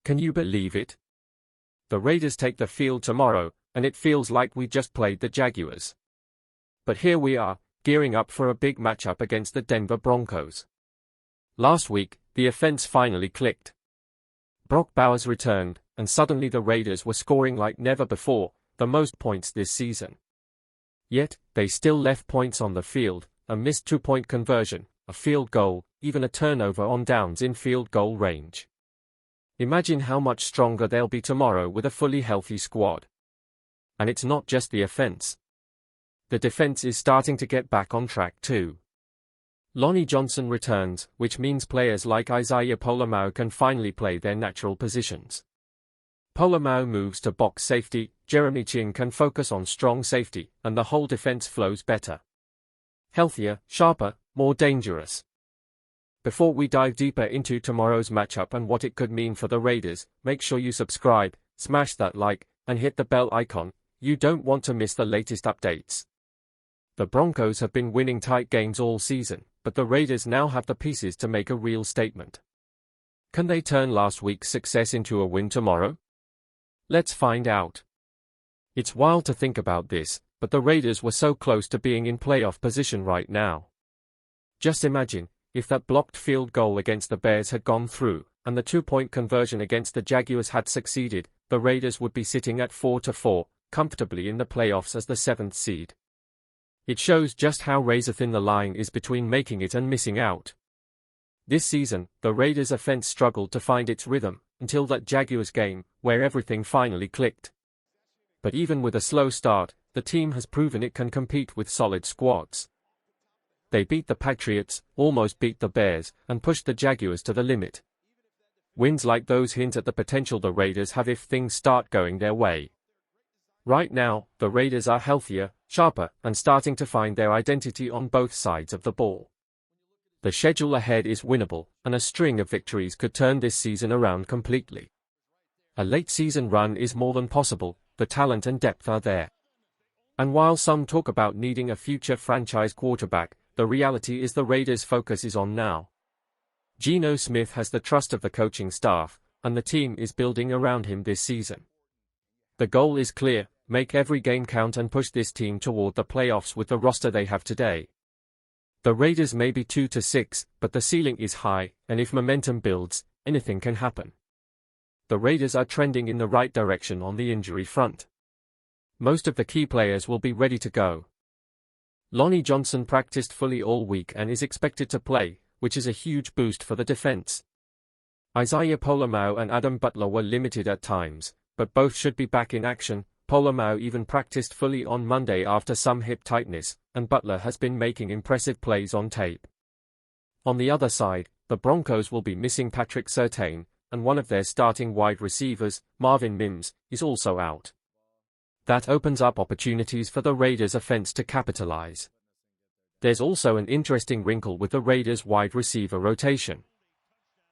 Can you believe it? The Raiders take the field tomorrow, and it feels like we just played the Jaguars. But here we are, gearing up for a big matchup against the Denver Broncos. Last week, the offense finally clicked. Brock Bowers returned, and suddenly the Raiders were scoring like never before, the most points this season. Yet, they still left points on the field, a missed two-point conversion, a field goal, even a turnover on downs in field goal range. Imagine how much stronger they'll be tomorrow with a fully healthy squad. And it's not just the offense. The defense is starting to get back on track too. Lonnie Johnson returns, which means players like Isaiah Pola-Mao can finally play their natural positions. Pola-Mao moves to box safety, Jeremy Ching can focus on strong safety, and the whole defense flows better. Healthier, sharper, more dangerous. Before we dive deeper into tomorrow's matchup and what it could mean for the Raiders, make sure you subscribe, smash that like, and hit the bell icon. You don't want to miss the latest updates. The Broncos have been winning tight games all season, but the Raiders now have the pieces to make a real statement. Can they turn last week's success into a win tomorrow? Let's find out. It's wild to think about this, but the Raiders were so close to being in playoff position right now. Just imagine, if that blocked field goal against the Bears had gone through, and the two-point conversion against the Jaguars had succeeded, the Raiders would be sitting at 4-4, comfortably in the playoffs as the 7th seed. It shows just how razor-thin the line is between making it and missing out. This season, the Raiders' offense struggled to find its rhythm, until that Jaguars game, where everything finally clicked. But even with a slow start, the team has proven it can compete with solid squads. They beat the Patriots, almost beat the Bears, and pushed the Jaguars to the limit. Wins like those hint at the potential the Raiders have if things start going their way. Right now, the Raiders are healthier, sharper, and starting to find their identity on both sides of the ball. The schedule ahead is winnable, and a string of victories could turn this season around completely. A late-season run is more than possible, the talent and depth are there. And while some talk about needing a future franchise quarterback, the reality is the Raiders' focus is on now. Gino Smith has the trust of the coaching staff, and the team is building around him this season. The goal is clear: make every game count and push this team toward the playoffs with the roster they have today. The Raiders may be 2-6, but the ceiling is high, and if momentum builds, anything can happen. The Raiders are trending in the right direction on the injury front. Most of the key players will be ready to go. Lonnie Johnson practiced fully all week and is expected to play, which is a huge boost for the defense. Isaiah Pola-Mao and Adam Butler were limited at times, but both should be back in action. Pola-Mao even practiced fully on Monday after some hip tightness, and Butler has been making impressive plays on tape. On the other side, the Broncos will be missing Patrick Surtain, and one of their starting wide receivers, Marvin Mims, is also out. That opens up opportunities for the Raiders' offense to capitalize. There's also an interesting wrinkle with the Raiders' wide receiver rotation.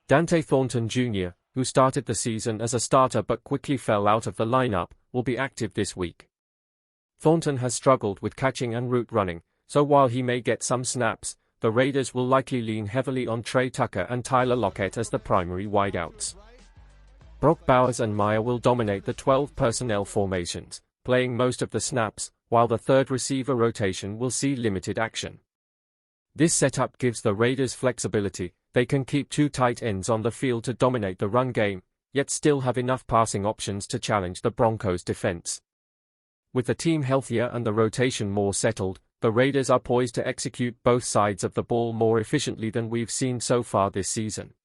Dante Thornton Jr., who started the season as a starter but quickly fell out of the lineup, will be active this week. Thornton has struggled with catching and route running, so while he may get some snaps, the Raiders will likely lean heavily on Trey Tucker and Tyler Lockett as the primary wideouts. Brock Bowers and Meyer will dominate the 12 personnel formations, playing most of the snaps, while the third receiver rotation will see limited action. This setup gives the Raiders flexibility. They can keep two tight ends on the field to dominate the run game, yet still have enough passing options to challenge the Broncos' defense. With the team healthier and the rotation more settled, the Raiders are poised to execute both sides of the ball more efficiently than we've seen so far this season.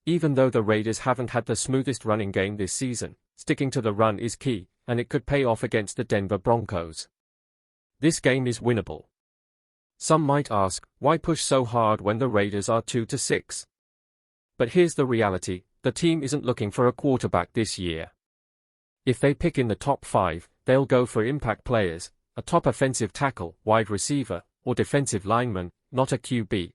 Even though the Raiders haven't had the smoothest running game this season, sticking to the run is key, and it could pay off against the Denver Broncos. This game is winnable. Some might ask, why push so hard when the Raiders are 2-6? But here's the reality: the team isn't looking for a quarterback this year. If they pick in the top 5, they'll go for impact players, a top offensive tackle, wide receiver, or defensive lineman, not a QB.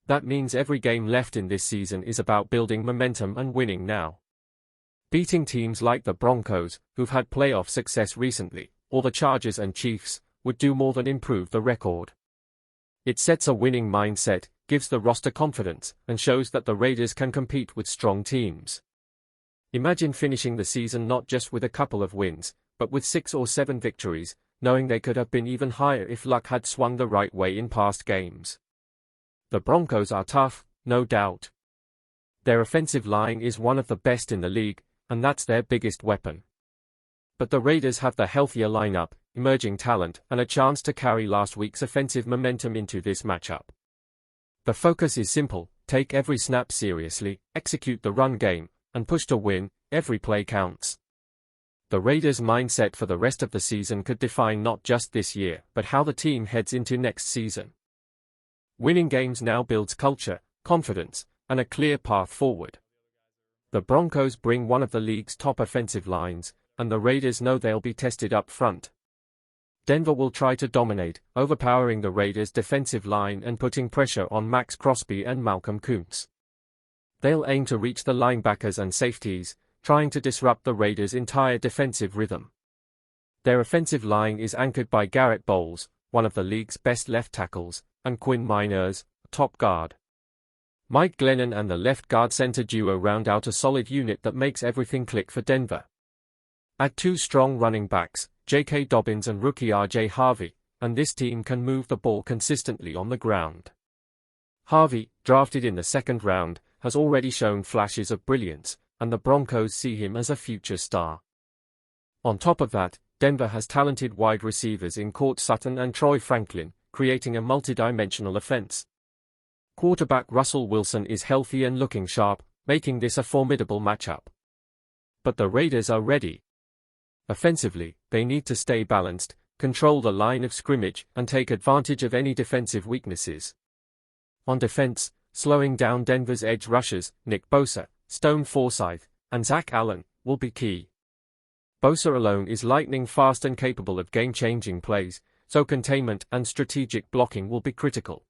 That means every game left in this season is about building momentum and winning now. Beating teams like the Broncos, who've had playoff success recently, or the Chargers and Chiefs, would do more than improve the record. It sets a winning mindset, gives the roster confidence, and shows that the Raiders can compete with strong teams. Imagine finishing the season not just with a couple of wins, but with 6 or 7 victories, knowing they could have been even higher if luck had swung the right way in past games. The Broncos are tough, no doubt. Their offensive line is one of the best in the league, and that's their biggest weapon. But the Raiders have the healthier lineup, emerging talent, and a chance to carry last week's offensive momentum into this matchup. The focus is simple: take every snap seriously, execute the run game, and push to win. Every play counts. The Raiders' mindset for the rest of the season could define not just this year, but how the team heads into next season. Winning games now builds culture, confidence, and a clear path forward. The Broncos bring one of the league's top offensive lines, and the Raiders know they'll be tested up front. Denver will try to dominate, overpowering the Raiders' defensive line and putting pressure on Max Crosby and Malcolm Kuntz. They'll aim to reach the linebackers and safeties, trying to disrupt the Raiders' entire defensive rhythm. Their offensive line is anchored by Garrett Bowles, one of the league's best left tackles, and Quinn Meinerz, a top guard. Mike Glennon and the left guard center duo round out a solid unit that makes everything click for Denver. Add 2 strong running backs, J.K. Dobbins and rookie R.J. Harvey, and this team can move the ball consistently on the ground. Harvey, drafted in the 2nd round, has already shown flashes of brilliance, and the Broncos see him as a future star. On top of that, Denver has talented wide receivers in Court Sutton and Troy Franklin, creating a multi-dimensional offense. Quarterback Russell Wilson is healthy and looking sharp, making this a formidable matchup. But the Raiders are ready. Offensively, they need to stay balanced, control the line of scrimmage, and take advantage of any defensive weaknesses. On defense, slowing down Denver's edge rushers, Nick Bosa, Stone Forsythe, and Zach Allen, will be key. Bosa alone is lightning fast and capable of game-changing plays, so containment and strategic blocking will be critical.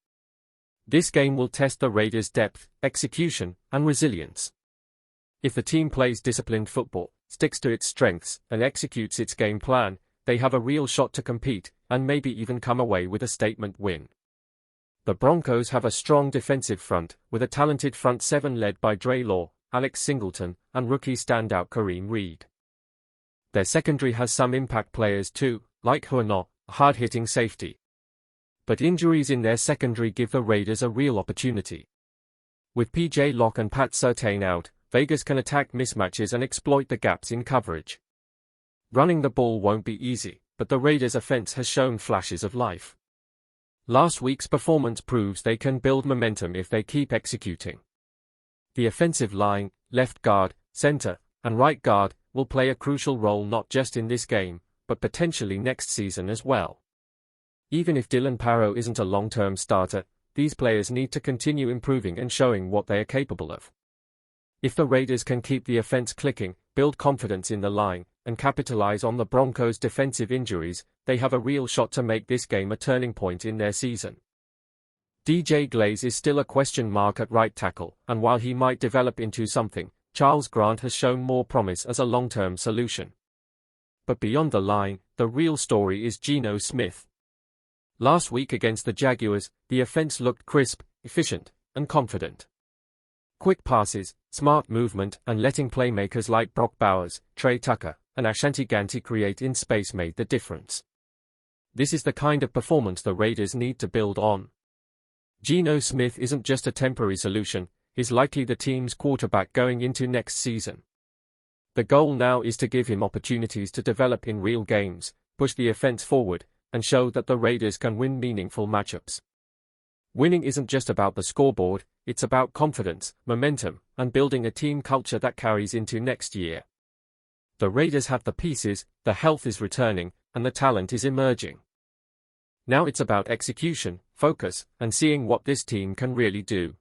This game will test the Raiders' depth, execution, and resilience. If the team plays disciplined football, sticks to its strengths, and executes its game plan, they have a real shot to compete, and maybe even come away with a statement win. The Broncos have a strong defensive front, with a talented front 7 led by Dre Law, Alex Singleton, and rookie standout Kareem Reed. Their secondary has some impact players too, like Huano, a hard-hitting safety. But injuries in their secondary give the Raiders a real opportunity. With P.J. Locke and Pat Surtain out, Vegas can attack mismatches and exploit the gaps in coverage. Running the ball won't be easy, but the Raiders' offense has shown flashes of life. Last week's performance proves they can build momentum if they keep executing. The offensive line, left guard, center, and right guard, will play a crucial role not just in this game, but potentially next season as well. Even if Dylan Parrow isn't a long-term starter, these players need to continue improving and showing what they are capable of. If the Raiders can keep the offense clicking, build confidence in the line, and capitalize on the Broncos' defensive injuries, they have a real shot to make this game a turning point in their season. DJ Glaze is still a question mark at right tackle, and while he might develop into something, Charles Grant has shown more promise as a long-term solution. But beyond the line, the real story is Gino Smith. Last week against the Jaguars, the offense looked crisp, efficient, and confident. Quick passes, smart movement, and letting playmakers like Brock Bowers, Trey Tucker, and Ashanti Ganti create in space made the difference. This is the kind of performance the Raiders need to build on. Gino Smith isn't just a temporary solution, he's likely the team's quarterback going into next season. The goal now is to give him opportunities to develop in real games, push the offense forward, and show that the Raiders can win meaningful matchups. Winning isn't just about the scoreboard, it's about confidence, momentum, and building a team culture that carries into next year. The Raiders have the pieces, the health is returning, and the talent is emerging. Now it's about execution, focus, and seeing what this team can really do.